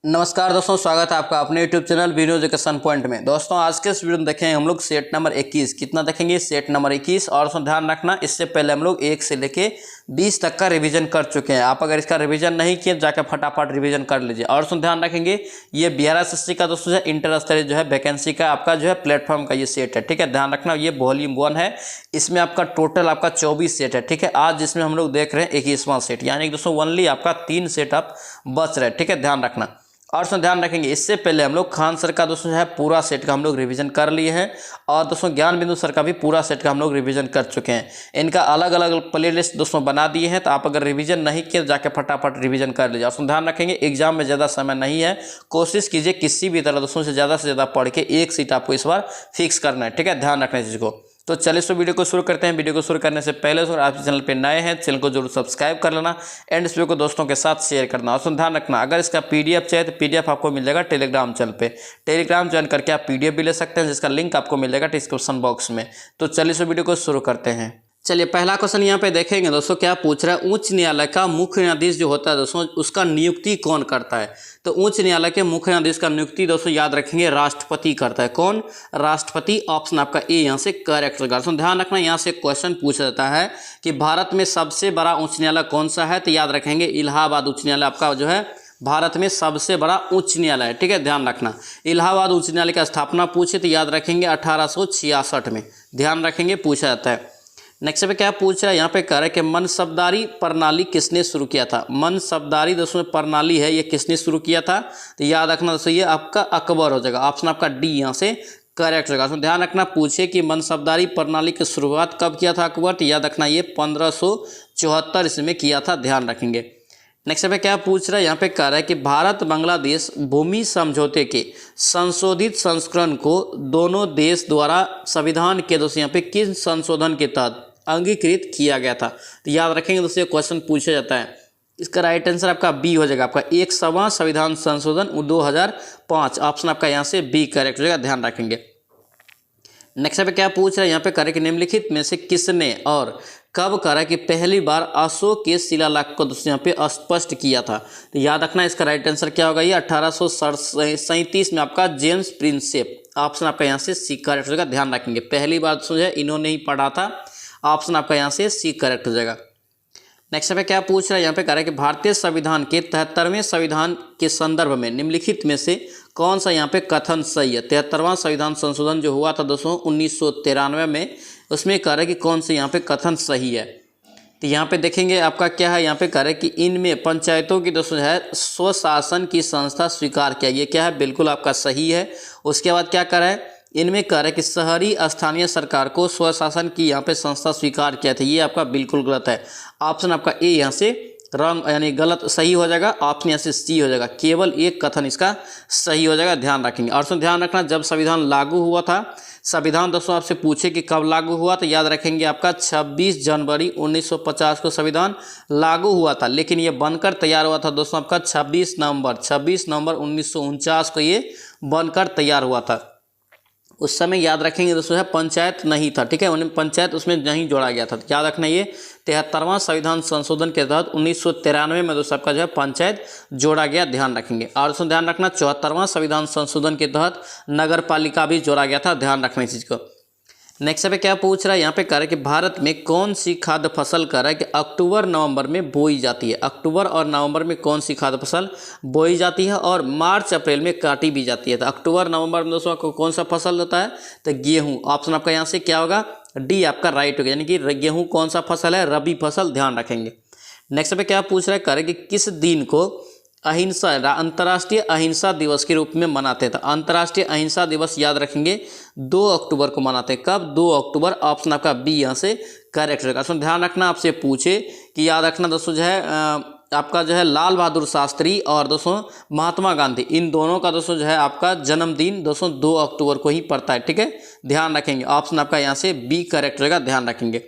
नमस्कार दोस्तों, स्वागत है आपका अपने YouTube channel video education point में। दोस्तों आज के इस वीडियो में देखेंगे हम लोग सेट नंबर 21 कितना देखेंगे, सेट नंबर 21। और दोस्तों ध्यान रखना, इससे पहले हम लोग 1 से लेके 20 तक का रिवीजन कर चुके हैं। आप अगर इसका रिवीजन नहीं किए जाकर फटाफट रिवीजन कर लीजिए। और दोस्तों ध्यान रखेंगे, ये बिहार एसएससी का दोस्तों जो इंटर स्तरीय जो है वैकेंसी का आपका जो है प्लेटफॉर्म का ये सेट है। ठीक है, ध्यान रखना, ये वॉल्यूम 1 है। इसमें आपका टोटल आपका 24 सेट है। ठीक है, आज जिसमें हम लोग देख रहे हैं 21वां सेट, यानी कि दोस्तों ओनली आपका 3 सेट आप बच रहे हैं। ठीक है, ध्यान रखना। और दोस्तों ध्यान रखेंगे, इससे पहले हम लोग खान सर का दोस्तों जो है पूरा सेट का हम लोग रिवीजन कर लिए हैं। और दोस्तों ज्ञान बिंदु सर का भी पूरा सेट का हम लोग रिवीजन कर चुके हैं। इनका अलग अलग प्लेलिस्ट दोस्तों बना दिए हैं, तो आप अगर रिवीजन नहीं किए जाके फटाफट रिवीजन कर लीजिए। दोस्तों ध्यान रखेंगे, एग्जाम में ज़्यादा समय नहीं है, कोशिश कीजिए किसी भी तरह दोस्तों से ज़्यादा पढ़ के एक सीट आपको इस बार फिक्स करना है। ठीक है, ध्यान रखना इस चीज़ को। तो चलिए सो वीडियो को शुरू करते हैं। वीडियो को शुरू करने से पहले अगर आप चैनल पे नए हैं, चैनल को जरूर सब्सक्राइब कर लेना एंड इस वीडियो को दोस्तों के साथ शेयर करना। और ध्यान रखना, अगर इसका पीडीएफ चाहिए तो पीडीएफ आपको मिल जाएगा टेलीग्राम चैनल पे। टेलीग्राम ज्वाइन करके आप पीडीएफ भी ले सकते हैं, जिसका लिंक आपको मिल जाएगा डिस्क्रिप्शन बॉक्स में। तो चलिए सो वीडियो को शुरू करते हैं। चलिए पहला क्वेश्चन यहाँ पे देखेंगे दोस्तों, क्या पूछ रहा है, उच्च न्यायालय का मुख्य न्यायाधीश जो होता है दोस्तों, उसका नियुक्ति कौन करता है। तो उच्च न्यायालय के मुख्य न्यायाधीश का नियुक्ति दोस्तों याद रखेंगे राष्ट्रपति करता है। कौन? राष्ट्रपति। ऑप्शन आपका ए यहाँ से करेक्ट होगा। दोस्तों ध्यान रखना, यहाँ से क्वेश्चन पूछा जाता है कि भारत में सबसे बड़ा उच्च न्यायालय कौन सा है, तो याद रखेंगे इलाहाबाद उच्च न्यायालय आपका जो है भारत में सबसे बड़ा उच्च न्यायालय है। ठीक है, ध्यान रखना, इलाहाबाद उच्च न्यायालय की स्थापना पूछे तो याद रखेंगे 1866 में। ध्यान रखेंगे, पूछा जाता है। नेक्स्ट पे क्या पूछ रहा है, यहाँ पे कह रहा है कि मनसबदारी प्रणाली किसने शुरू किया था। मनसबदारी दोस्तों प्रणाली है, ये किसने शुरू किया था, तो याद रखना दोस्तों ये आपका अकबर हो जाएगा। ऑप्शन आपका डी यहाँ से करेक्ट होगा। तो ध्यान रखना, पूछे कि मनसबदारी प्रणाली की शुरुआत कब किया था अकबर, तो याद रखना ये 1574 इसमें किया था। ध्यान रखेंगे। नेक्स्ट पे क्या पूछ रहा है, यहाँ पे कह रहा है कि भारत बांग्लादेश भूमि समझौते के संशोधित संस्करण को दोनों देश द्वारा संविधान के दोस्तों यहाँ पे किस संशोधन के तहत अंगीकृत किया गया था। तो याद रखेंगे दोस्तों क्वेश्चन पूछा जाता है। इसका राइट आंसर आपका बी हो जाएगा, आपका 100वां संविधान संशोधन 2005। ऑप्शन आपका यहाँ से बी करेक्ट हो जाएगा। ध्यान रखेंगे। नेक्स्ट पे क्या पूछ रहा है, यहाँ पे कह रहा है कि निम्नलिखित में से किसने और कब करा कि पहली बार अशोक के शिलालेख को दोस्तों यहाँ पे स्पष्ट किया था। तो याद रखना, इसका राइट आंसर क्या होगा, ये 1837 में आपका जेम्स प्रिंसेप। ऑप्शन आपका यहाँ से सी करेक्ट हो जाएगा। ध्यान रखेंगे, पहली बार दोस्तों जो है इन्होंने ही पढ़ा था। ऑप्शन आपका यहाँ से सी करेक्ट हो जाएगा। नेक्स्ट पे क्या पूछ रहा है, यहाँ पे कह रहा है कि भारतीय संविधान के 73वें संविधान के संदर्भ में निम्नलिखित में से कौन सा यहाँ पे कथन सही है। 73वां संविधान संशोधन जो हुआ था दोस्तों 1993 में, उसमें कह रहा है कि कौन से यहाँ पे कथन सही है। तो यहाँ पे देखेंगे आपका क्या है, यहाँ पे कह रहा है कि इनमें पंचायतों की दोस्तों जो है स्वशासन की संस्था स्वीकार किया। ये क्या है, बिल्कुल आपका सही है। उसके बाद क्या कह रहा है, इनमें कह रहा है कि शहरी स्थानीय सरकार को स्वशासन की यहाँ पे संस्था स्वीकार किया था। ये आपका बिल्कुल गलत है। ऑप्शन आपका ए यहाँ से रॉन्ग यानी गलत सही हो जाएगा। ऑप्शन यहाँ से सी हो जाएगा, केवल एक कथन इसका सही हो जाएगा। ध्यान रखेंगे। और ध्यान रखना, जब संविधान लागू हुआ था, संविधान दोस्तों आपसे पूछे कि कब लागू हुआ, तो याद रखेंगे आपका 26 जनवरी 1950 को संविधान लागू हुआ था। लेकिन ये बनकर तैयार हुआ था दोस्तों आपका 26 नवंबर 1949 को ये बनकर तैयार हुआ था। उस समय याद रखेंगे दोस्तों है पंचायत नहीं था। ठीक है, उन्हें पंचायत उसमें नहीं जोड़ा गया था। याद रखना, ये 73वां संविधान संशोधन के तहत 1993 में दोस्तों आपका जो है पंचायत जोड़ा गया। ध्यान रखेंगे। और दोस्तों ध्यान रखना, 74वां संविधान संशोधन के तहत नगर पालिका भी जोड़ा गया था। ध्यान रखना इस चीज़ को। नेक्स्ट पे क्या पूछ रहा है, यहाँ पे कह रहा है कि भारत में कौन सी खाद्य फसल कह रहा है कि अक्टूबर नवंबर में बोई जाती है। अक्टूबर और नवंबर में कौन सी खाद्य फसल बोई जाती है और मार्च अप्रैल में काटी भी जाती है। तो अक्टूबर नवंबर में दोस्तों आपको कौन सा फसल होता है, तो गेहूँ। ऑप्शन आपका यहाँ से क्या होगा, डी आपका राइट होगा, यानी कि गेहूँ कौन सा फसल है, रबी फसल। ध्यान रखेंगे। नेक्स्ट पे क्या पूछ रहा है, कह रहा है कि किस दिन को अहिंसा अंतर्राष्ट्रीय अहिंसा दिवस के रूप में मनाते थे। अंतर्राष्ट्रीय अहिंसा दिवस याद रखेंगे 2 अक्टूबर को मनाते हैं। कब, 2 अक्टूबर। ऑप्शन आपका बी यहाँ से करेक्ट रहेगा। तो ध्यान रखना, आपसे पूछे कि याद रखना दोस्तों जो है आपका जो है लाल बहादुर शास्त्री और दोस्तों महात्मा गांधी, इन दोनों का दोस्तों जो है आपका जन्मदिन दोस्तों 2 अक्टूबर को ही पड़ता है। ठीक है, ध्यान रखेंगे। ऑप्शन आपका यहाँ से बी करेक्ट रहेगा। ध्यान रखेंगे।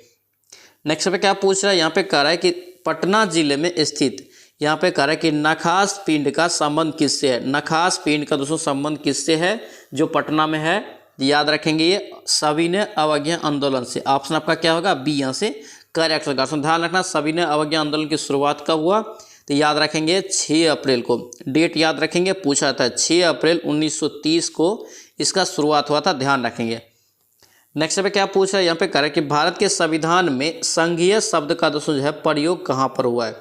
नेक्स्ट पे क्या पूछ रहा है, यहाँ पे कह रहा है कि पटना जिले में स्थित, यहाँ पे कह रहा है कि नखास पिंड का संबंध किससे है। नखास पिंड का दोस्तों संबंध किससे है, जो पटना में है। याद रखेंगे ये सविनय अवज्ञा आंदोलन से। ऑप्शन आपका क्या होगा, बी यहाँ से करेक्ट होगा। ध्यान रखना, सविनय अवज्ञा आंदोलन की शुरुआत कब हुआ, तो याद रखेंगे 6 अप्रैल को, डेट याद रखेंगे, पूछा था 6 अप्रैल 1930 को इसका शुरुआत हुआ था, ध्यान रखेंगे। नेक्स्ट पे क्या पूछ रहा है यहाँ पे करें कि भारत के संविधान में संघीय शब्द का दोस्तों जो है प्रयोग कहाँ पर हुआ है।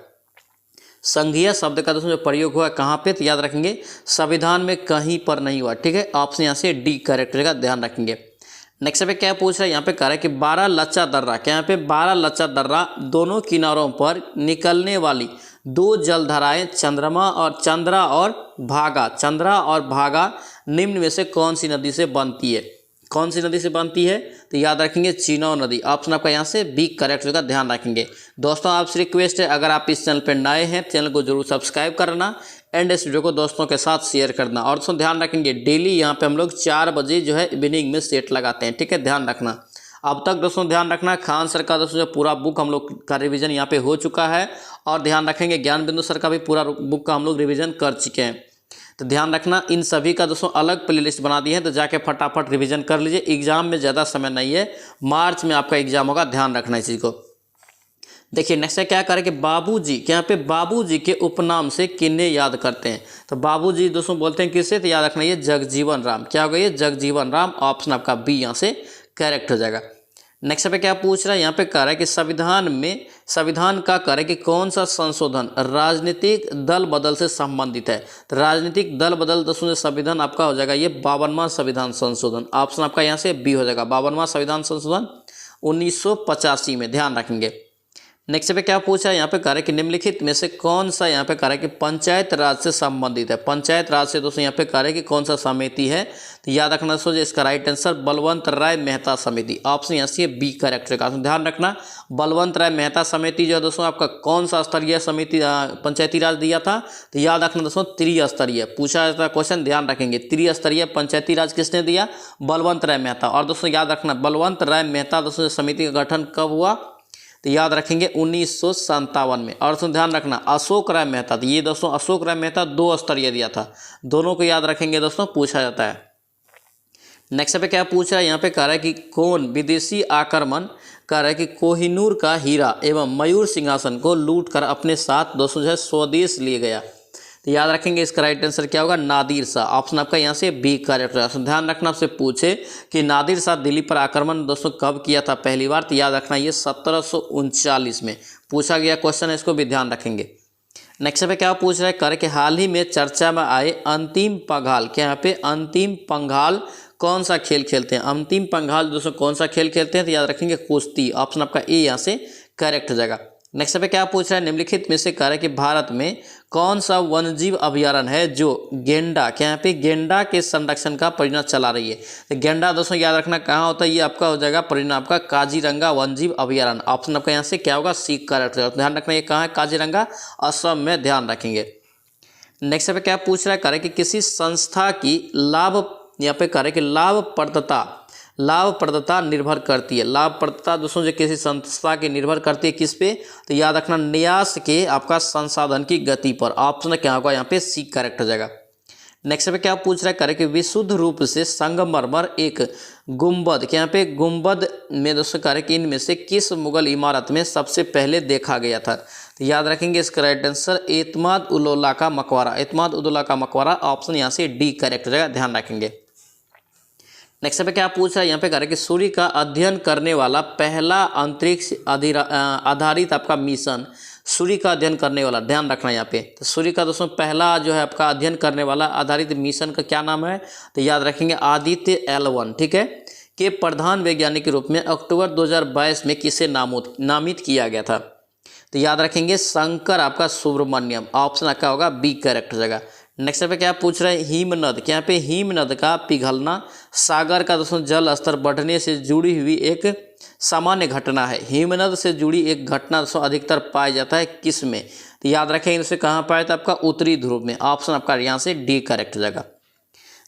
संघीय शब्द का दोस्तों जो प्रयोग हुआ है कहाँ पे, तो याद रखेंगे संविधान में कहीं पर नहीं हुआ, ठीक है। ऑप्शन यहाँ से डी करेक्ट रहेगा, ध्यान रखेंगे। नेक्स्ट पे क्या पूछ रहा है यहाँ पे कह रहा है कि 12 लच्चा दर्रा, क्या यहाँ पे 12 लच्चा दर्रा दोनों किनारों पर निकलने वाली 2 जलधाराएं चंद्रमा और भागा, चंद्रा और भागा निम्न में से कौन सी नदी से बनती है, कौन सी नदी से बनती है, तो याद रखेंगे चीनाब नदी। ऑप्शन आपका यहाँ से बी करेक्ट होगा, ध्यान रखेंगे। दोस्तों आपसे रिक्वेस्ट है अगर आप इस चैनल पर नए हैं चैनल को जरूर सब्सक्राइब करना एंड इस वीडियो को दोस्तों के साथ शेयर करना। और दोस्तों ध्यान रखेंगे डेली यहाँ पे हम लोग 4 बजे जो है इवनिंग में सेट लगाते हैं, ठीक है, ध्यान रखना। अब तक दोस्तों ध्यान रखना खान सर का दोस्तों जो पूरा बुक हम लोग का रिवीजन यहाँ पे हो चुका है, और ध्यान रखेंगे ज्ञान बिंदु सर का भी पूरा बुक का हम लोग रिवीजन कर चुके हैं। तो ध्यान रखना इन सभी का दोस्तों अलग प्लेलिस्ट बना दी है, तो जाके फटाफट रिवीजन कर लीजिए। एग्जाम में ज़्यादा समय नहीं है, मार्च में आपका एग्जाम होगा, ध्यान रखना इस चीज़ को। देखिए नेक्स्ट है क्या करें कि बाबूजी, क्या यहाँ पे बाबूजी के उपनाम से किन्हें याद करते हैं, तो बाबूजी दोस्तों बोलते हैं किससे, तो याद रखना ये जगजीवन राम, क्या होगा ये जगजीवन राम। ऑप्शन आपका बी यहाँ से करेक्ट हो जाएगा। नेक्स्ट पे क्या पूछ रहा है यहाँ पे कह रहा है कि संविधान का कह रहा है कि कौन सा संशोधन राजनीतिक दल बदल से संबंधित है, तो राजनीतिक दल बदल दोस्तों संविधान आपका हो जाएगा ये 52वां संविधान संशोधन। ऑप्शन आपका यहाँ से बी हो जाएगा, 52वां संविधान संशोधन 1985 में, ध्यान रखेंगे। नेक्स्ट पे क्या पूछा है यहाँ पे कह रहा है कि निम्नलिखित में से कौन सा यहाँ पे कह रहा है कि पंचायत राज से संबंधित है। पंचायत राज से दोस्तों यहाँ पे कह रहा है कि कौन सा समिति है, तो याद रखना दोस्तों इसका राइट आंसर बलवंत राय मेहता समिति। ऑप्शन यहाँ से बी करेक्ट रहेगा, ध्यान रखना। बलवंत राय मेहता समिति जो है दोस्तों आपका कौन सा स्तरीय समिति पंचायती राज दिया था, तो याद रखना दोस्तों त्रिस्तरीय पूछा जाता है क्वेश्चन, ध्यान रखेंगे। त्रिस्तरीय पंचायती राज किसने दिया, बलवंत राय मेहता। और दोस्तों याद रखना बलवंत राय मेहता दोस्तों समिति का गठन कब हुआ, तो याद रखेंगे 1957 में। और दोस्तों ध्यान रखना अशोक राय मेहता, तो ये दोस्तों अशोक राय मेहता 2 स्तरीय दिया था, दोनों को याद रखेंगे दोस्तों, पूछा जाता है। नेक्स्ट पे क्या पूछ रहा है यहाँ पे कह रहा है कि कौन विदेशी आक्रमण कह रहा है कि कोहिनूर का हीरा एवं मयूर सिंहासन को लूट कर अपने साथ दोस्तों जो है स्वदेश लिए गया, तो याद रखेंगे इसका राइट आंसर क्या होगा, नादिर शाह। ऑप्शन आपका यहाँ से बी करेक्ट होगा। ध्यान रखना आपसे पूछे कि नादिर शाह दिल्ली पर आक्रमण दोस्तों कब किया था पहली बार, तो याद रखना ये 1739 में पूछा गया क्वेश्चन है, इसको भी ध्यान रखेंगे। नेक्स्ट पे क्या पूछ रहा है कर कि हाल ही में चर्चा में आए अंतिम पंघाल, क्या यहाँ पे अंतिम पंघाल कौन सा खेल खेलते हैं। अंतिम पंघाल दोस्तों कौन सा खेल खेलते हैं, तो याद रखेंगे कुश्ती। ऑप्शन आपका ए यहाँ से करेक्ट हो जाएगा। नेक्स्ट पे क्या पूछ रहा है निम्नलिखित में से कह रहा है कि भारत में कौन सा वन्यजीव अभयारण्य है जो गेंडा, क्या यहाँ पे गेंडा के संरक्षण का परियोजना चला रही है, तो गेंडा दोस्तों याद रखना कहाँ होता है, ये आपका हो जाएगा परियोजना आपका काजीरंगा वन्यजीव अभयारण्य। ऑप्शन आपका यहाँ से क्या होगा, सी करेक्ट होगा। ध्यान रखना ये कहाँ है, काजीरंगा असम में, ध्यान रखेंगे। नेक्स्ट पे क्या पूछ रहा है कह रहा है कि किसी संस्था की यहाँ पे कह रहा है कि लाभप्रदता निर्भर करती है। लाभप्रदता दोस्तों जो किसी संस्था की निर्भर करती है किस पे, तो याद रखना न्यास के आपका संसाधन की गति पर। ऑप्शन क्या होगा यहाँ पे सी करेक्ट हो जाएगा। नेक्स्ट पे क्या पूछ रहा है करे कि विशुद्ध रूप से संगमरमर एक गुंबद, क्या यहाँ पे गुंबद में दोस्तों कह रहे कि इनमें से किस मुगल इमारत में सबसे पहले देखा गया था, तो याद रखेंगे इसका राइट आंसर एतमाद उदौला का मकबरा। एतमाद उदौला का मकबरा ऑप्शन यहाँ से डी करेक्ट हो जाएगा, ध्यान रखेंगे। नेक्स्ट पे क्या पूछ रहा है यहाँ पे कह रहा है कि सूर्य का अध्ययन करने वाला पहला अंतरिक्ष आधारित आपका मिशन, सूर्य का अध्ययन करने वाला, ध्यान रखना यहाँ पे। तो सूर्य का दोस्तों पहला जो है आपका अध्ययन करने वाला आधारित मिशन का क्या नाम है, तो याद रखेंगे आदित्य L1, ठीक है, के प्रधान वैज्ञानिक के रूप में अक्टूबर 2022 में किसे नामित किया गया था, तो याद रखेंगे शंकर आपका सुब्रमण्यम। ऑप्शन आपका होगा बी करेक्ट हो जाएगा। नेक्स्ट पे क्या पूछ रहा है हिमनद, क्या यहाँ पे हिमनद का पिघलना सागर का दोस्तों जल स्तर बढ़ने से जुड़ी हुई एक सामान्य घटना है। हिमनद से जुड़ी एक घटना दोस्तों अधिकतर पाया जाता है किस में, तो याद रखेंगे इसे कहाँ पाया था, आपका उत्तरी ध्रुव में। ऑप्शन आपका यहाँ से डी करेक्ट हो जाएगा।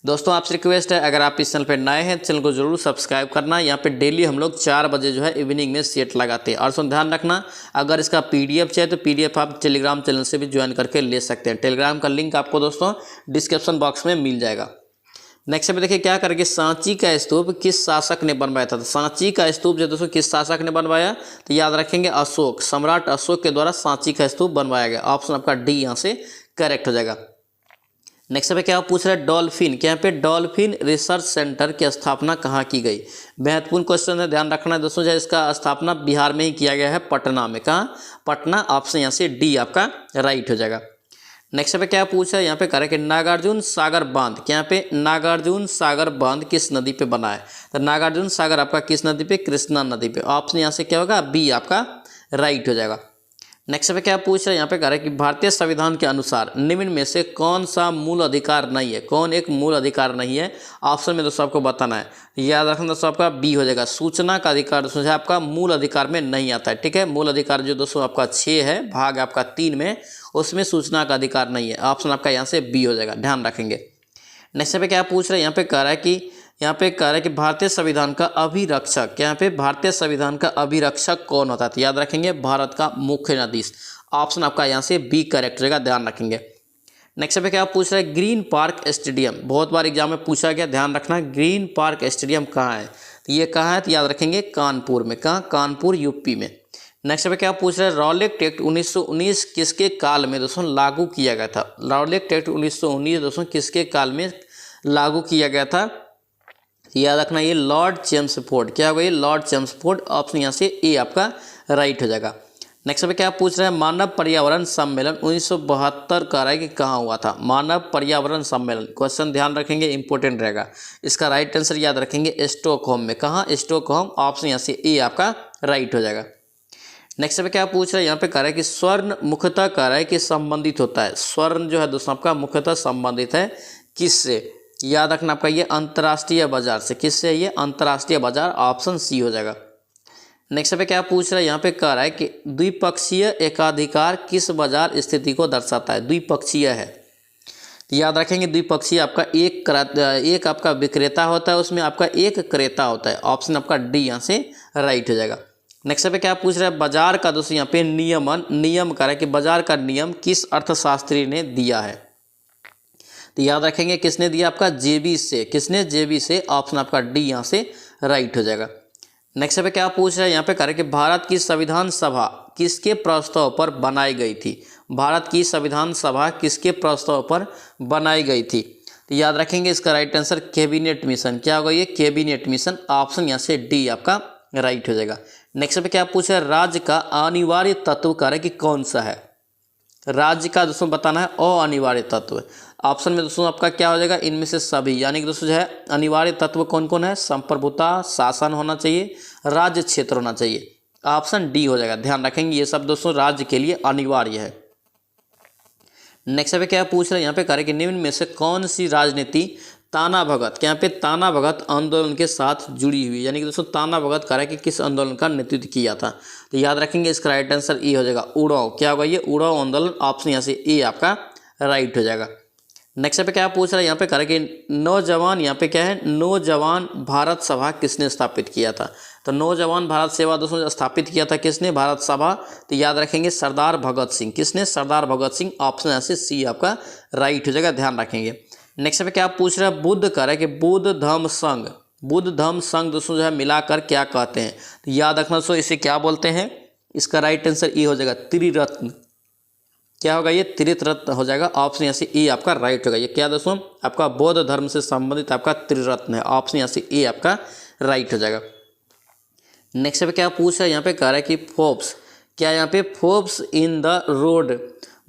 दोस्तों आपसे रिक्वेस्ट है अगर आप इस चैनल पर नए हैं चैनल को जरूर सब्सक्राइब करना। यहाँ पे डेली हम लोग 4 बजे जो है इवनिंग में सेट लगाते हैं। और सुन ध्यान रखना अगर इसका PDF चाहिए तो PDF आप टेलीग्राम चैनल से भी ज्वाइन करके ले सकते हैं। टेलीग्राम का लिंक आपको दोस्तों डिस्क्रिप्शन बॉक्स में मिल जाएगा। नेक्स्ट पे देखिए क्या करेंगे, सांची का स्तूप किस शासक ने बनवाया था। तो सांची का स्तूप जो दोस्तों किस शासक ने बनवाया, तो याद रखेंगे अशोक, सम्राट अशोक के द्वारा सांची का स्तूप बनवाया गया। ऑप्शन आपका डी यहाँ से करेक्ट हो जाएगा। नेक्स्ट पे क्या पूछ रहा है, डॉल्फिन, क्या यहाँ पे डॉल्फिन रिसर्च सेंटर की स्थापना कहाँ की गई। महत्वपूर्ण क्वेश्चन है, ध्यान रखना है दोस्तों। जो इसका स्थापना बिहार में ही किया गया है, पटना में। कहाँ, पटना। ऑप्शन यहाँ से डी आपका राइट हो जाएगा। नेक्स्ट पे क्या पूछा है, यहाँ पे करें कि नागार्जुन सागर बांध, क्या यहाँ पे नागार्जुन सागर बांध किस नदी पे बना है। तो नागार्जुन सागर आपका किस नदी पे, कृष्णा नदी पे। ऑप्शन यहाँ से क्या होगा, बी आपका राइट हो जाएगा। नेक्स्ट पे क्या पूछ रहा है, यहाँ पे कह रहा है कि भारतीय संविधान के अनुसार निम्न में से कौन सा मूल अधिकार नहीं है, कौन एक मूल अधिकार नहीं है। ऑप्शन में दोस्तों आपको बताना है, याद रखना दोस्तों आपका बी हो जाएगा। सूचना का अधिकार दोस्तों आपका मूल अधिकार में नहीं आता है, ठीक है। मूल अधिकार जो दोस्तों आपका 6 है, भाग आपका 3 में, उसमें सूचना का अधिकार नहीं है। ऑप्शन आपका यहाँ से बी हो जाएगा, ध्यान रखेंगे। नेक्स्ट पे क्या पूछ रहे हैं, यहाँ पे कह रहा है कि भारतीय संविधान का अभिरक्षक, यहाँ पे भारतीय संविधान का अभिरक्षक कौन होता है। तो याद रखेंगे भारत का मुख्य न्यायाधीश। ऑप्शन आपका यहाँ से बी करेक्ट रहेगा, ध्यान रखेंगे। नेक्स्ट पे क्या पूछ रहा है, ग्रीन पार्क स्टेडियम, बहुत बार एग्जाम में पूछा गया, ध्यान रखना। ग्रीन पार्क स्टेडियम कहाँ है, तो ये कहाँ है, तो याद रखेंगे कानपुर में। कहाँ, कानपुर यूपी में। नेक्स्ट पे क्या पूछ रहा है, रॉलेट एक्ट 1919 किसके काल में दोस्तों लागू किया गया था। रॉलेट एक्ट 1919 दोस्तों किसके काल में लागू किया गया था, याद रखना ये लॉर्ड चेम्सफोर्ड। क्या होगा, ये लॉर्ड चेम्सफोर्ड। ऑप्शन यहाँ से ए आपका राइट हो जाएगा। नेक्स्ट पे क्या पूछ रहा है, मानव पर्यावरण सम्मेलन 1972 का है कि कहाँ हुआ था। मानव पर्यावरण सम्मेलन, क्वेश्चन ध्यान रखेंगे, इंपॉर्टेंट रहेगा। इसका राइट आंसर याद रखेंगे स्टॉकहोम में। कहाँ, स्टॉकहोम। ऑप्शन यहाँ से ए आपका राइट हो जाएगा। नेक्स्ट पे क्या पूछ रहा है, यहाँ पे कह रहा है कि स्वर्ण मुख्यतः कह रहा है कि संबंधित होता है। स्वर्ण जो है दोस्तों आपका मुख्यतः संबंधित है किससे, याद रखना आपका ये अंतर्राष्ट्रीय बाजार से। किससे, ये अंतर्राष्ट्रीय बाजार। ऑप्शन सी हो जाएगा। नेक्स्ट पे क्या पूछ रहा है, यहाँ पे कह रहा है कि द्विपक्षीय एकाधिकार किस बाजार स्थिति को दर्शाता है। द्विपक्षीय है, तो याद रखेंगे द्विपक्षीय आपका एक आपका विक्रेता होता है, उसमें आपका एक क्रेता होता है। ऑप्शन आपका डी यहाँ से राइट हो जाएगा। नेक्स्ट पे क्या पूछ रहा है, बाजार का दोस्तों यहाँ पे नियम कह रहा है कि बाजार का नियम किस अर्थशास्त्री ने दिया है। तो याद रखेंगे किसने दिया, आपका जेबी से। किसने, जेबी से। ऑप्शन आपका डी यहाँ से राइट हो जाएगा। नेक्स्ट पे क्या पूछ रहा है, यहाँ पे कह रहे कि भारत की संविधान सभा किसके प्रस्ताव पर बनाई गई थी। भारत की संविधान सभा किसके प्रस्ताव पर बनाई गई थी। तो याद रखेंगे इसका राइट आंसर कैबिनेट मिशन। क्या होगा, ये कैबिनेट मिशन। ऑप्शन यहाँ से डी आपका राइट हो जाएगा। नेक्स्ट पे क्या पूछा है, राज्य का अनिवार्य तत्व कह रहा है कि कौन सा है। राज्य का दोस्तों बताना है अनिवार्य तत्व। ऑप्शन में दोस्तों आपका क्या हो जाएगा, इनमें से सभी। यानी कि दोस्तों जो है अनिवार्य तत्व कौन कौन है, संप्रभुता, शासन होना चाहिए, राज्य क्षेत्र होना चाहिए। ऑप्शन डी हो जाएगा, ध्यान रखेंगे ये सब दोस्तों राज्य के लिए अनिवार्य है। नेक्स्ट पे क्या पूछ रहे हैं, यहाँ पे कह रहे कि निम्न में से कौन सी राजनीति ताना भगत, यहाँ पे ताना भगत आंदोलन के साथ जुड़ी हुई। यानी कि दोस्तों ताना भगत कह रहा है कि किस आंदोलन का नेतृत्व किया था। तो याद रखेंगे इसका राइट आंसर ए हो जाएगा, उड़ाव। क्या होगा, ये उड़ाव आंदोलन। ऑप्शन यहाँ से ए आपका राइट हो जाएगा। नेक्स्ट पे क्या पूछ रहा है, यहाँ पे कह रहा है कि नौजवान, यहाँ पे क्या है, नौजवान भारत सभा किसने स्थापित किया था। तो नौजवान भारत सेवा दोस्तों स्थापित किया था किसने, भारत सभा। तो याद रखेंगे सरदार भगत सिंह। किसने, सरदार भगत सिंह। ऑप्शन यहाँ से सी आपका राइट हो जाएगा, ध्यान रखेंगे। नेक्स्ट पे क्या पूछ रहा है, बुद्ध कह रहा है कि बुद्ध धम्म संघ, बुद्ध धम्म संघ दोस्तों जो है मिलाकर क्या कहते हैं। तो याद रखना दोस्तों इसे क्या बोलते हैं। इसका राइट आंसर ए हो जाएगा, त्रिरत्न। क्या होगा, ये त्रिरत्न हो जाएगा। ऑप्शन यहाँ से ए आपका राइट होगा। ये क्या दोस्तों आपका बौद्ध धर्म से संबंधित आपका त्रिरत्न है। ऑप्शन यहाँ से ए आपका राइट हो जाएगा। नेक्स्ट पे क्या पूछ रहा है, यहाँ पे कह रहा है कि फोर्ब्स, क्या यहाँ पे Forbes in the road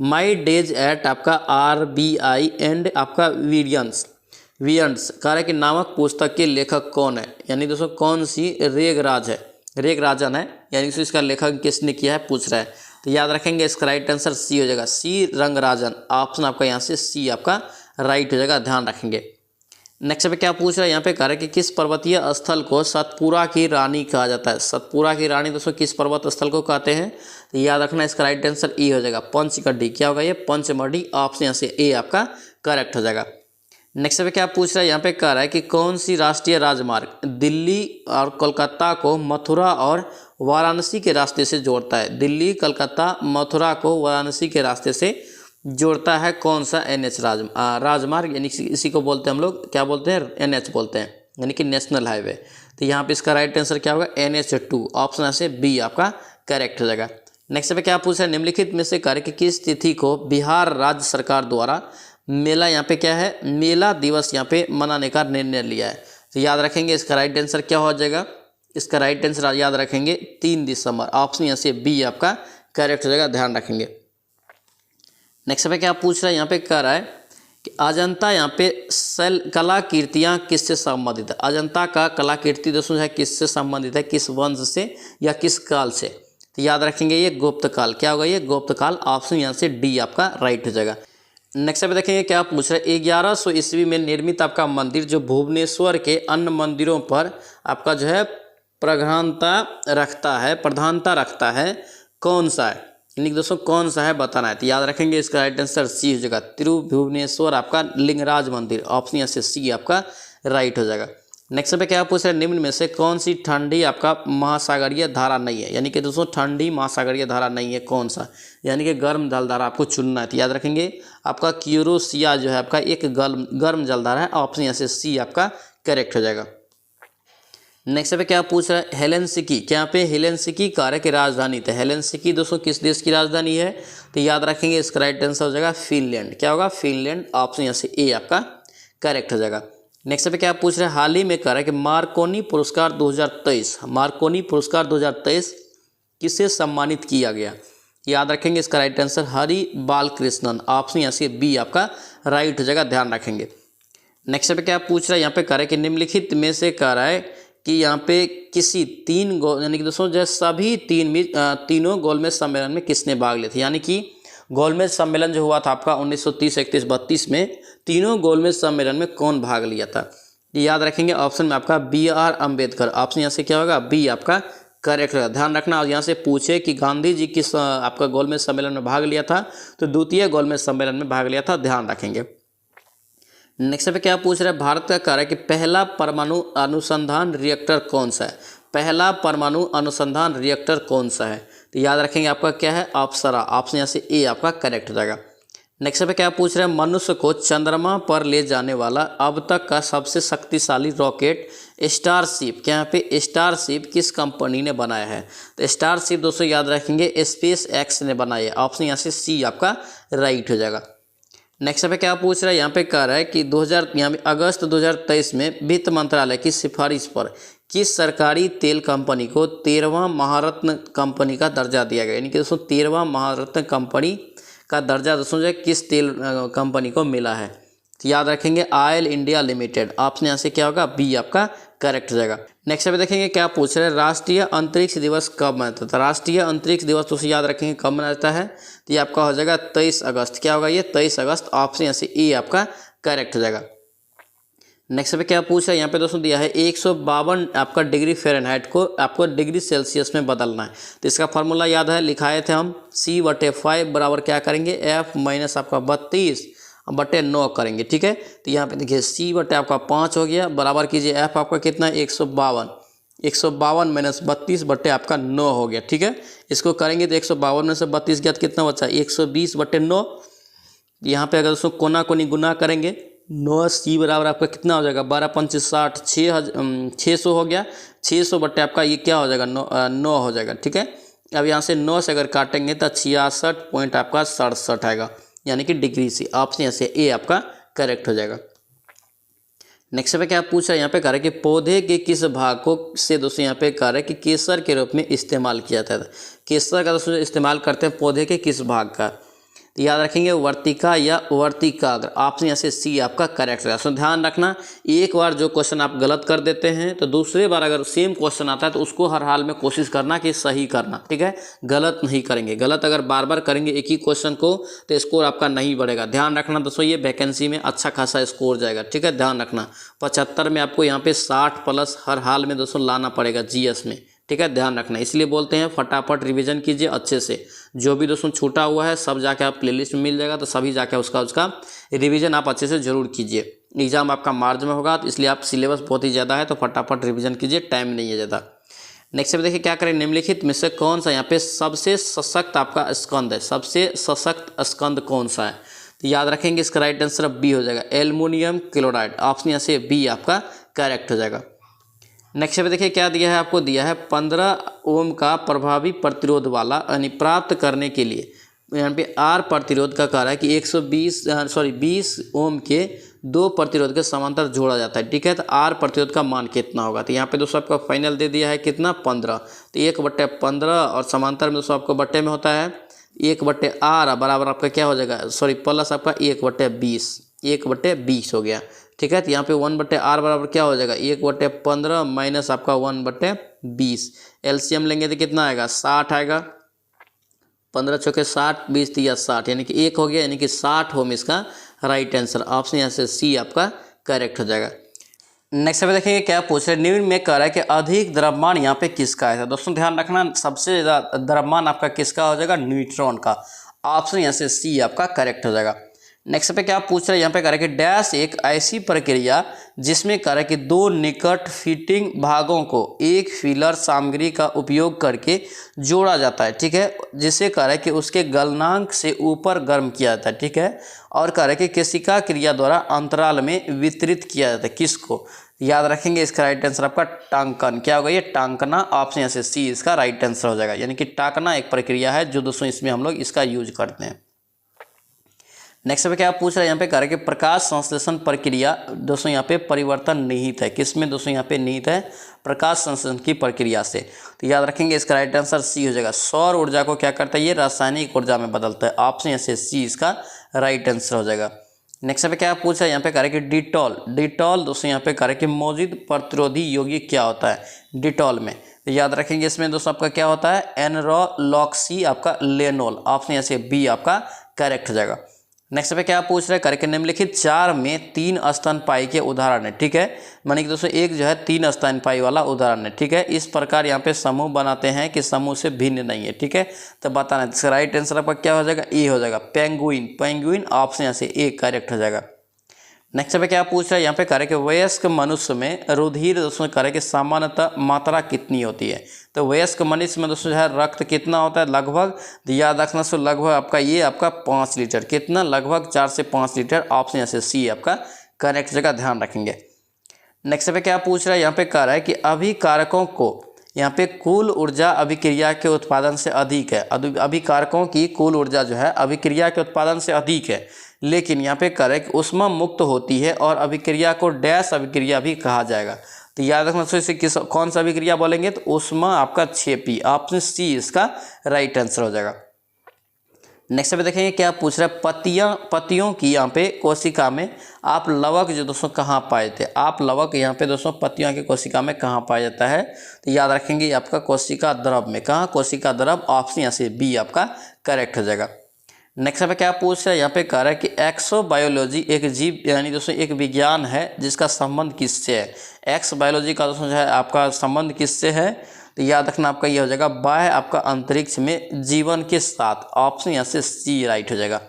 my days at आपका RBI एंड आपका वियंस कह रहा है कि नामक पुस्तक के लेखक कौन है। यानी दोस्तों कौन सी रेगराज है, रेगराजन है। यानी कि इसका लेखक किसने किया है पूछ रहा है। तो याद रखेंगे इसका राइट आंसर सी हो जाएगा, सी रंगराजन। ऑप्शन आपका यहाँ से सी आपका राइट हो जाएगा, ध्यान रखेंगे। नेक्स्ट पे क्या पूछ रहा है, यहाँ पे कह रहा है कि किस पर्वतीय स्थल को सतपुरा की रानी कहा जाता है। सतपुरा की रानी दोस्तों किस पर्वत स्थल को कहते हैं। तो याद रखना इसका राइट आंसर ए हो जाएगा, पंचगढ़ी। क्या होगा, ये पंचमढ़ी। ऑप्शन यहाँ से ए आपका करेक्ट हो जाएगा। नेक्स्ट पे क्या पूछ रहा है, यहाँ पे कह रहा है कि कौन सी राष्ट्रीय राजमार्ग दिल्ली और कोलकाता को मथुरा और वाराणसी के रास्ते से जोड़ता है। दिल्ली, कलकत्ता, मथुरा को वाराणसी के रास्ते से जोड़ता है कौन सा NH राजमार्ग, यानी इसी को बोलते हैं हम लोग, क्या बोलते हैं, NH बोलते हैं, यानी कि नेशनल हाईवे। तो यहाँ पे इसका राइट आंसर क्या होगा, NH2, ऑप्शन यहाँ से बी आपका करेक्ट हो जाएगा। नेक्स्ट पे क्या पूछ रहा है, निम्नलिखित में से कार्य की किस तिथि को बिहार राज्य सरकार द्वारा मेला, यहाँ पे क्या है, मेला दिवस यहाँ पे मनाने का निर्णय लिया है। तो याद रखेंगे इसका राइट आंसर क्या हो जाएगा, इसका राइट आंसर याद रखेंगे 3 दिसंबर, ऑप्शन यहाँ से बी आपका करेक्ट हो जाएगा, ध्यान रखेंगे। नेक्स्ट पे क्या पूछ रहा है, यहाँ पे कह रहा है कि अजंता यहाँ पे कलाकृतियाँ किससे संबंधित है। अजंता का कलाकृति दोस्तों है किससे संबंधित है, किस वंश से या किस काल से। तो याद रखेंगे ये गुप्त काल, क्या होगा ये गुप्त काल, ऑप्शन यहाँ से डी आपका राइट हो जाएगा। नेक्स्ट पे देखेंगे क्या पूछ रहा है, 1100 ईस्वी में निर्मित आपका मंदिर जो भुवनेश्वर के अन्य मंदिरों पर आपका जो है प्रधानता रखता है कौन सा है, यानी कि दोस्तों कौन सा है बताना है। तो याद रखेंगे इसका राइट आंसर सी हो जाएगा, तिरुभुवनेश्वर आपका लिंगराज मंदिर, ऑप्शन यहाँ से सी आपका राइट हो जाएगा। नेक्स्ट पे क्या पूछ रहा है, निम्न में से कौन सी ठंडी आपका महासागरीय धारा नहीं है, यानी कि दोस्तों ठंडी महासागरीय धारा नहीं है कौन सा, यानी कि गर्म जलधारा आपको चुनना है। तो याद रखेंगे आपका क्यूरोसिया जो है आपका एक गर्म जलधारा है, ऑप्शन यहाँ से सी आपका करेक्ट हो जाएगा। नेक्स्ट पे क्या पूछ रहा है, हेलेंसिकी, क्या पे हेलेंसिकी कार्य की राजधानी थे। हेलेंसिकी दोस्तों किस देश की राजधानी है, तो याद रखेंगे इसका राइट आंसर हो जाएगा फिनलैंड, क्या होगा फिनलैंड, ऑप्शन यहाँ से ए आपका करेक्ट हो जाएगा। नेक्स्ट पे क्या पूछ रहे हैं, हाल ही में कह रहा है कि मार्कोनी पुरस्कार 2023 किसे सम्मानित किया गया। याद रखेंगे इसका right answer Hari Balakrishnan, option यहाँ से बी आपका राइट हो जाएगा, ध्यान रखेंगे। नेक्स्ट पे क्या पूछ रहा है, यहाँ पे कह रहा है कि निम्नलिखित में से कह रहा है कि यहाँ पे किसी यानी कि दोस्तों जो सभी तीनों गोलमेज सम्मेलन में किसने भाग लिया था, यानी कि गोलमेज सम्मेलन जो हुआ था आपका 1930, 31, 32 में, तीनों गोलमेज सम्मेलन में कौन भाग लिया था। याद रखेंगे ऑप्शन में आपका BR अम्बेडकर, ऑप्शन यहाँ से क्या होगा बी आपका करेक्ट होगा, ध्यान रखना। और यहाँ से पूछे कि गांधी जी किस आपका गोलमेज सम्मेलन में भाग लिया था, तो द्वितीय गोलमेज सम्मेलन में भाग लिया था, ध्यान रखेंगे। नेक्स्ट पे क्या पूछ रहा है, भारत का कह रहा है कि पहला परमाणु अनुसंधान रिएक्टर कौन सा है। पहला परमाणु अनुसंधान रिएक्टर कौन सा है, तो याद रखेंगे आपका क्या है अप्सरा, ऑप्शन यहाँ से ए आपका करेक्ट हो जाएगा। नेक्स्ट पे क्या पूछ रहे हैं, मनुष्य को चंद्रमा पर ले जाने वाला अब तक का सबसे शक्तिशाली रॉकेट स्टारशिप, क्या यहाँ पे स्टारशिप किस कंपनी ने बनाया है। तो स्टारशिप दोस्तों याद रखेंगे SpaceX ने बनाया है, ऑप्शन यहाँ से सी आपका राइट हो जाएगा। नेक्स्ट पे क्या पूछ रहा है, यहाँ पे कह रहा है कि अगस्त 2023 में वित्त मंत्रालय की सिफारिश पर किस सरकारी तेल कंपनी को 13वां महारत्न कंपनी का दर्जा दिया गया, यानी कि दोस्तों 13वां महारत्न कंपनी का दर्जा दोस्तों जो किस तेल कंपनी को मिला है। तो याद रखेंगे ऑयल इंडिया लिमिटेड, ऑप्शन यहाँ से क्या होगा बी आपका करेक्ट हो जाएगा। नेक्स्ट पे देखेंगे क्या पूछ रहे हैं, राष्ट्रीय अंतरिक्ष दिवस कब मनाता था। राष्ट्रीय अंतरिक्ष दिवस तो याद रखेंगे कब मनाया जाता है, तो ये आपका हो जाएगा 23 अगस्त, क्या होगा ये 23 अगस्त, ऑप्शन यहाँ से ए आपका करेक्ट हो जाएगा। नेक्स्ट पे क्या पूछ रहा है, यहाँ पे दोस्तों दिया है 152 आपका डिग्री फ़ारेनहाइट को आपको डिग्री सेल्सियस में बदलना है। तो इसका फार्मूला याद है, लिखाए थे हम C/5 बराबर क्या करेंगे F माइनस आपका 32/9 करेंगे, ठीक है। तो यहाँ पे देखिए C/ आपका 5 हो गया, बराबर कीजिए F आपका कितना है 152 माइनस 32 आपका 9 हो गया, ठीक है। इसको करेंगे तो 152 में से 32 गया तो कितना बचा 120/9। यहाँ पे अगर दोस्तों कोना कोनी गुना करेंगे 9C बराबर आपका कितना हो जाएगा 12×5 = 60, 600 हो गया, 600 आपका ये क्या हो जाएगा 9 हो जाएगा, ठीक है। अब यहाँ से 9 से अगर काटेंगे तो 66.67 आएगा, यानी कि डिग्री से, ऑप्शन यहाँ से ए आपका करेक्ट हो जाएगा। नेक्स्ट पे क्या पूछा है, यहाँ पे कह रहा है कि पौधे के किस भाग को से दोस्तों यहाँ पे कह रहा है कि केसर के रूप में इस्तेमाल किया जाता है। केसर का दोस्तों इस्तेमाल करते हैं पौधे के किस भाग का, तो याद रखेंगे वर्तिका या वर्तिकाग्र, ऑप्शन यहाँ से सी आपका करेक्ट है। सो ध्यान रखना, एक बार जो क्वेश्चन आप गलत कर देते हैं तो दूसरे बार अगर सेम क्वेश्चन आता है तो उसको हर हाल में कोशिश करना कि सही करना, ठीक है, गलत नहीं करेंगे। गलत अगर बार बार करेंगे एक ही क्वेश्चन को तो स्कोर आपका नहीं बढ़ेगा। ध्यान रखना दोस्तों, ये वैकेंसी में अच्छा खासा स्कोर जाएगा, ठीक है, ध्यान रखना। 75 में आपको यहाँ पे 60+ हर हाल में दोस्तों लाना पड़ेगा GS में, ठीक है, ध्यान रखना। इसलिए बोलते हैं फटाफट रिवीजन कीजिए अच्छे से, जो भी दोस्तों छूटा हुआ है सब जाके आप प्लेलिस्ट में मिल जाएगा, तो सभी जाके उसका रिवीजन आप अच्छे से जरूर कीजिए। एग्जाम आपका मार्च में होगा, तो इसलिए आप सिलेबस बहुत ही ज़्यादा है तो फटाफट रिवीजन कीजिए, टाइम नहीं है ज़्यादा। नेक्स्ट पे देखिए क्या करें, निम्नलिखित में से कौन सा यहाँ पे सबसे सशक्त आपका स्कंद है, सबसे सशक्त स्कंद कौन सा है? तो याद रखेंगे इसका राइट आंसर बी हो जाएगा, एल्युमिनियम क्लोराइड। ऑप्शन यहाँ से बी आपका करेक्ट हो जाएगा। नेक्स्ट पे देखिए क्या दिया है, आपको दिया है 15 ओम का प्रभावी प्रतिरोध वाला यानी प्राप्त करने के लिए यहाँ पे आर प्रतिरोध का कह रहा है कि 20 ओम के 2 प्रतिरोध के समांतर जोड़ा जाता है। ठीक है, तो आर प्रतिरोध का मान कितना होगा? तो यहाँ पे दोस्तों आपका फाइनल दे दिया है कितना, 15। तो 1/15 और समांतर में दोस्तों आपको बट्टे में होता है 1/r बराबर आपका क्या हो जाएगा, प्लस आपका 1/20, 1/20 हो गया। ठीक है, तो यहाँ पे 1/r बराबर क्या हो जाएगा, 1/15 माइनस आपका 1/20। एलसीएम लेंगे तो कितना आएगा, 60 आएगा। 15 चौके 60, 20 तिया 60, यानी कि 1 हो गया, यानी कि 60 ओम इसका राइट आंसर। ऑप्शन यहाँ से सी आपका करेक्ट हो जाएगा। नेक्स्ट पे देखेंगे क्या पूछ रहे, निम्न में कह रहा है कि अधिक द्रव्यमान यहाँ पे किसका है? दोस्तों ध्यान रखना, सबसे ज़्यादा द्रव्यमान आपका किसका हो जाएगा, न्यूट्रॉन का। ऑप्शन यहाँ से सी आपका करेक्ट हो जाएगा। नेक्स्ट पे क्या पूछ रहे हैं, यहाँ पे कह रहा है कि डैश एक ऐसी प्रक्रिया जिसमें कह रहा है कि 2 निकट फिटिंग भागों को एक फिलर सामग्री का उपयोग करके जोड़ा जाता है। ठीक है, जिसे कह रहा है कि उसके गलनांक से ऊपर गर्म किया जाता है। ठीक है, और कह रहा है कि केशिका क्रिया द्वारा अंतराल में वितरित किया जाता है। किसको? याद रखेंगे इसका राइट आंसर आपका टांकन। क्या होगा ये, टांकना। ऑप्शन यहाँ से सी इसका राइट आंसर हो जाएगा। यानी कि टांकना एक प्रक्रिया है जो दोस्तों इसमें हम लोग इसका यूज करते हैं। नेक्स्ट पे क्या पूछ रहा है, यहाँ पे कह रहा है कि प्रकाश संश्लेषण प्रक्रिया दोस्तों यहाँ पे परिवर्तन निहित है। किसमें दोस्तों यहाँ पे निहित है, प्रकाश संश्लेषण की प्रक्रिया से। तो याद रखेंगे इसका राइट आंसर सी हो जाएगा। सौर ऊर्जा को क्या करता है, ये रासायनिक ऊर्जा में बदलता है। ऑप्शन यहाँ से सी इसका राइट आंसर हो जाएगा। नेक्स्ट पे क्या पूछ रहा है, यहाँ पे कह रहा है कि डिटॉल दोस्तों यहाँ पे कह रहा है कि मौजूद प्रतिरोधी यौगिक क्या होता है डिटॉल में? तो याद रखेंगे इसमें दोस्तों आपका क्या होता है, एनरोलॉक्सी आपका लेनोल। ऑप्शन यहाँ से बी आपका करेक्ट हो जाएगा। नेक्स्ट पे क्या पूछ रहे हैं, करके निम्नलिखित 4 में 3 स्तनपायी के उदाहरण है। ठीक है, माने कि दोस्तों एक जो है 3 स्तनपायी वाला उदाहरण है। ठीक है, इस प्रकार यहाँ पे समूह बनाते हैं कि समूह से भिन्न नहीं है। ठीक है, तो बताना है इसका राइट आंसर आपका क्या हो जाएगा, ए हो जाएगा, पेंगुइन। ऑप्शन यहाँ से ए करेक्ट हो जाएगा। नेक्स्ट पे क्या पूछ रहा है, यहाँ पे कह रहे कि वयस्क मनुष्य में रुधिर दोस्तों कह रहे कि सामान्यतः मात्रा कितनी होती है? तो वयस्क मनुष्य में दोस्तों जो है रक्त कितना होता है, लगभग याद रखना सो लगभग आपका ये आपका 5 लीटर, कितना, लगभग 4 से 5 लीटर। ऑप्शन यहाँ से सी आपका करेक्ट जगह, ध्यान रखेंगे। नेक्स्ट पे क्या पूछ रहा है, यहाँ पे कह रहा है कि अभिकारकों को यहाँ पे कुल ऊर्जा अभिक्रिया के उत्पादन से अधिक है। अभिकारकों की कुल ऊर्जा जो है अभिक्रिया के उत्पादन से अधिक है, लेकिन यहाँ पे कह रहा है कि ऊष्मा मुक्त होती है और अभिक्रिया को डैश अभिक्रिया भी कहा जाएगा। तो याद रखना इसे कौन सा अभिक्रिया बोलेंगे, तो ऊष्मा आपका क्षेपी। ऑप्शन सी इसका राइट आंसर हो जाएगा। नेक्स्ट पे देखेंगे क्या पूछ रहा है, पत्तियों की यहाँ पे कोशिका में आप लवक जो दोस्तों कहाँ पाए थे? आप लवक यहाँ पे दोस्तों पत्तियों की कोशिका में कहाँ पाया जाता है? तो याद रखेंगे आपका कोशिका द्रव में। कहाँ, कोशिका द्रव। ऑप्शन यहाँ से बी आपका करेक्ट हो जाएगा। नेक्स्ट पे क्या पूछ रहा है, यहाँ पे कह रहा है कि एक्सोबायोलॉजी एक जीव यानी दोस्तों एक विज्ञान है जिसका संबंध किससे है? एक्सबायोलॉजी का दोस्तों जो है आपका संबंध किससे है? तो याद रखना आपका ये हो जाएगा बाह्य आपका अंतरिक्ष में जीवन के साथ। ऑप्शन यहाँ से सी राइट हो जाएगा।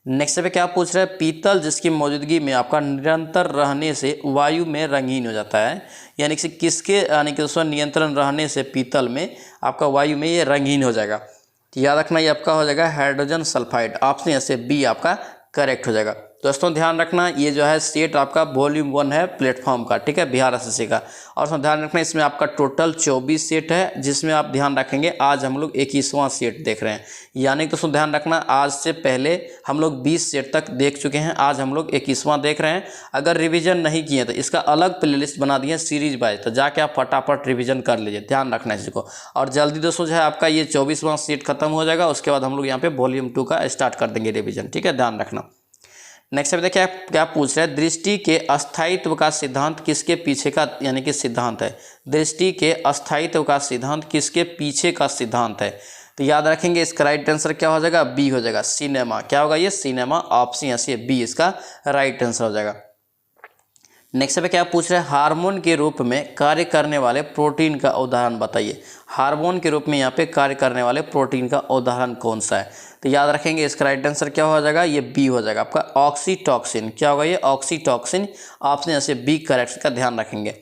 नेक्स्ट पे क्या पूछ रहा है, पीतल जिसकी मौजूदगी में आपका निरंतर रहने से वायु में रंगीन हो जाता है, यानी कि किसके यानी कि दोस्तों नियंत्रण रहने से पीतल में आपका वायु में ये रंगीन हो जाएगा। तो याद रखना ये आपका हो जाएगा हाइड्रोजन सल्फाइड। ऑप्शन यहाँ से बी आपका करेक्ट हो जाएगा। दोस्तों ध्यान रखना ये जो है सेट आपका वॉल्यूम 1 है प्लेटफॉर्म का। ठीक है, बिहार एसएससी का। और ध्यान रखना इसमें आपका टोटल 24 सेट है, जिसमें आप ध्यान रखेंगे आज हम लोग 21वां सेट देख रहे हैं। यानी दोस्तों ध्यान रखना आज से पहले हम लोग 20 सेट तक देख चुके हैं, आज हम लोग 21वां देख रहे हैं। अगर रिविजन नहीं किए तो इसका अलग प्लेलिस्ट बना दिए सीरीज वाइज, तो जाके आप फटाफट रिविजन कर लीजिए, ध्यान रखना इसको। और जल्दी दोस्तों जो है आपका ये 24वां सेट खत्म हो जाएगा, उसके बाद हम लोग यहाँ पे वॉल्यूम 2 का स्टार्ट कर देंगे रिविजन। ठीक है, ध्यान रखना। नेक्स्ट पे देखिए क्या पूछ रहे हैं, दृष्टि के अस्थायित्व का सिद्धांत किसके पीछे का यानी कि सिद्धांत है? दृष्टि के अस्थायित्व का सिद्धांत किसके पीछे का सिद्धांत है? तो याद रखेंगे इसका राइट आंसर क्या हो जाएगा, बी हो जाएगा, सिनेमा। क्या होगा ये, सिनेमा। ऑप्शन यहाँ से बी इसका राइट आंसर हो जाएगा। नेक्स्ट पे क्या पूछ रहे हैं, हार्मोन के रूप में कार्य करने वाले प्रोटीन का उदाहरण बताइए। हार्मोन के रूप में यहाँ पे कार्य करने वाले प्रोटीन का उदाहरण कौन सा है? तो याद रखेंगे इसका राइट आंसर क्या हो जाएगा, ये बी हो जाएगा आपका ऑक्सीटॉक्सिन। क्या होगा ये, ऑक्सीटॉक्सिन। ऑप्शन यहाँ से बी करेक्ट का ध्यान रखेंगे।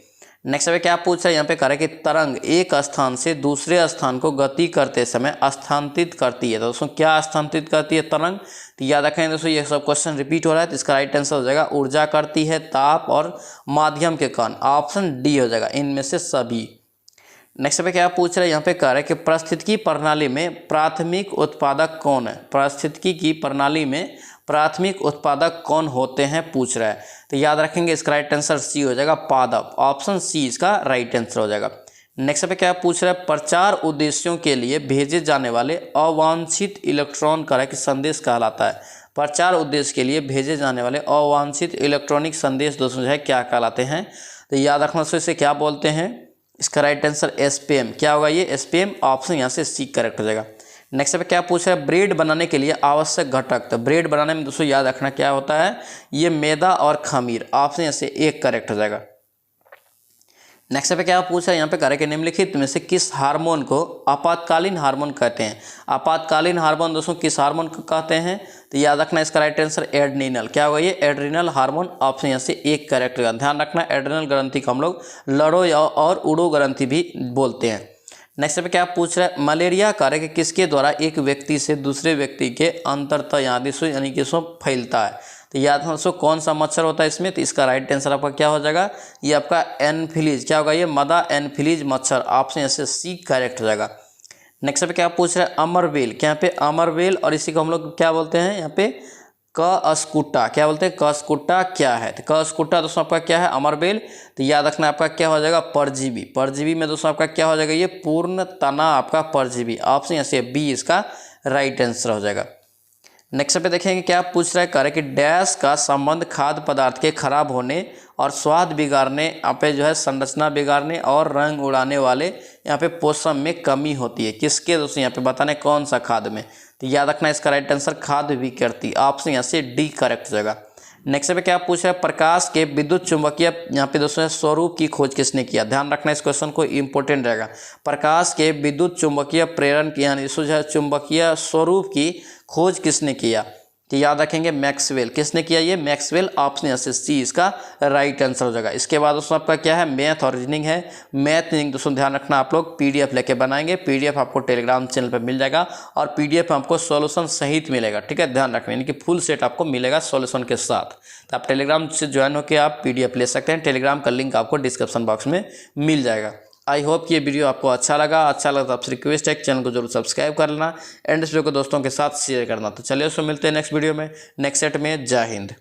नेक्स्ट पे क्या पूछ रहा है यहाँ पे, करें कि तरंग एक स्थान से दूसरे स्थान को गति करते समय स्थानांतरित करती है। तो दोस्तों क्या स्थानांतरित करती है तरंग, तो याद रखें दोस्तों ये सब क्वेश्चन रिपीट हो रहा है, तो इसका राइट आंसर हो जाएगा ऊर्जा करती है, ताप और माध्यम के कारण। ऑप्शन डी हो जाएगा इनमें से सभी। नेक्स्ट पे क्या पूछ रहे हैं यहाँ पे, कह रहे हैं कि पारिस्थितिकी प्रणाली में प्राथमिक उत्पादक कौन है। पारिस्थितिकी की प्रणाली में प्राथमिक उत्पादक कौन होते हैं पूछ रहा है, तो याद रखेंगे इसका राइट आंसर सी हो जाएगा पादप। ऑप्शन सी इसका राइट आंसर हो जाएगा। नेक्स्ट पे क्या पूछ रहा है, प्रचार उद्देश्यों के लिए भेजे जाने वाले अवांछित इलेक्ट्रॉन का कि संदेश कहलाता है। प्रचार उद्देश्य के लिए भेजे जाने वाले अवांछित इलेक्ट्रॉनिक संदेश दोस्तों जो है क्या कहलाते हैं, तो याद रखना दोस्तों इसे क्या बोलते हैं। इसका राइट आंसर एसपीएम क्या होगा, ये एसपीएम। ऑप्शन यहाँ से सी करेक्ट हो जाएगा। नेक्स्ट पे क्या पूछ रहा है, ब्रेड बनाने के लिए आवश्यक घटक। तो ब्रेड बनाने में दोस्तों याद रखना क्या होता है, ये मैदा और खमीर। ऑप्शन यहाँ से एक करेक्ट हो जाएगा। नेक्स्ट पे क्या पूछा है यहाँ पे, करें कि निम्नलिखित में से किस हार्मोन को आपातकालीन हार्मोन कहते हैं। आपातकालीन हार्मोन दोस्तों किस हार्मोन को कहते हैं, तो याद रखना इसका राइट आंसर एड्रीनल क्या होगा, ये एड्रीनल हार्मोन। ऑप्शन यहाँ से एक करेक्ट होगा। ध्यान रखना एड्रीनल ग्रंथि को हम लोग लड़ो और उड़ो ग्रंथि भी बोलते हैं। नेक्स्ट पे क्या पूछ रहा है, मलेरिया कार्य कि किसके द्वारा एक व्यक्ति से दूसरे व्यक्ति के अंतरतः यानी कि फैलता है। तो याद रखना दोस्तों कौन सा मच्छर होता है इसमें, तो इसका राइट आंसर आपका क्या हो जाएगा, ये आपका एनफिलीज क्या होगा, ये मदा एनफिलीज मच्छर। ऑप्शन यहाँ से सी करेक्ट हो जाएगा। नेक्स्ट पे क्या पूछ रहा है, अमरवेल क्या यहाँ पे अमरवेल, और इसी को हम लोग क्या बोलते हैं यहाँ पे कसकुट्टा क्या बोलते हैं, कसकुट्टा क्या है, तो कसकुट्टा दोस्तों आपका क्या है अमरवेल। तो याद रखना आपका क्या हो जाएगा परजीवी। परजीवी में दोस्तों आपका क्या हो जाएगा, ये पूर्ण तना आपका परजीवी। ऑप्शन यहाँ से बी इसका राइट आंसर हो जाएगा। नेक्स्ट पे देखेंगे क्या पूछ रहा है, करें कि डैश का संबंध खाद्य पदार्थ के खराब होने और स्वाद बिगाड़ने यहाँ पे जो है संरचना बिगाड़ने और रंग उड़ाने वाले यहाँ पे पोषण में कमी होती है। किसके दोस्तों यहाँ पे बताने कौन सा खाद में, तो याद रखना इसका राइट आंसर खाद्य विकृति। ऑप्शन यहाँ से डी करेक्ट हो जाएगा। नेक्स्ट पे क्या पूछ रहा है, प्रकाश के विद्युत चुंबकीय यहाँ पे दोस्तों स्वरूप की खोज किसने किया। ध्यान रखना इस क्वेश्चन को इंपॉर्टेंट रहेगा। प्रकाश के विद्युत चुंबकीय प्रेरण की यानी चुंबकीय स्वरूप की खोज किसने किया, तो याद रखेंगे मैक्सवेल। किसने किया, ये मैक्सवेल। ऑप्शन यहाँ से सी इसका राइट आंसर हो जाएगा। इसके बाद दोस्तों आपका क्या है मैथ और रीजनिंग है। मैथ रीजनिंग दोस्तों ध्यान रखना आप लोग पीडीएफ लेके बनाएंगे। पीडीएफ आपको टेलीग्राम चैनल पर मिल जाएगा और पीडीएफ आपको सॉल्यूशन सहित मिलेगा। ठीक है, ध्यान रखना यानी कि फुल सेट आपको मिलेगा सॉल्यूशन के साथ। तो आप टेलीग्राम से ज्वाइन होकर आप पीडीएफ ले सकते हैं। टेलीग्राम का लिंक आपको डिस्क्रिप्शन बॉक्स में मिल जाएगा। आई होप कि ये वीडियो आपको अच्छा लगा तो आपसे रिक्वेस्ट है चैनल को जरूर सब्सक्राइब कर लेना एंड इस वीडियो को दोस्तों के साथ शेयर करना। तो चलिए उसको मिलते हैं नेक्स्ट वीडियो में नेक्स्ट सेट में। जय हिंद।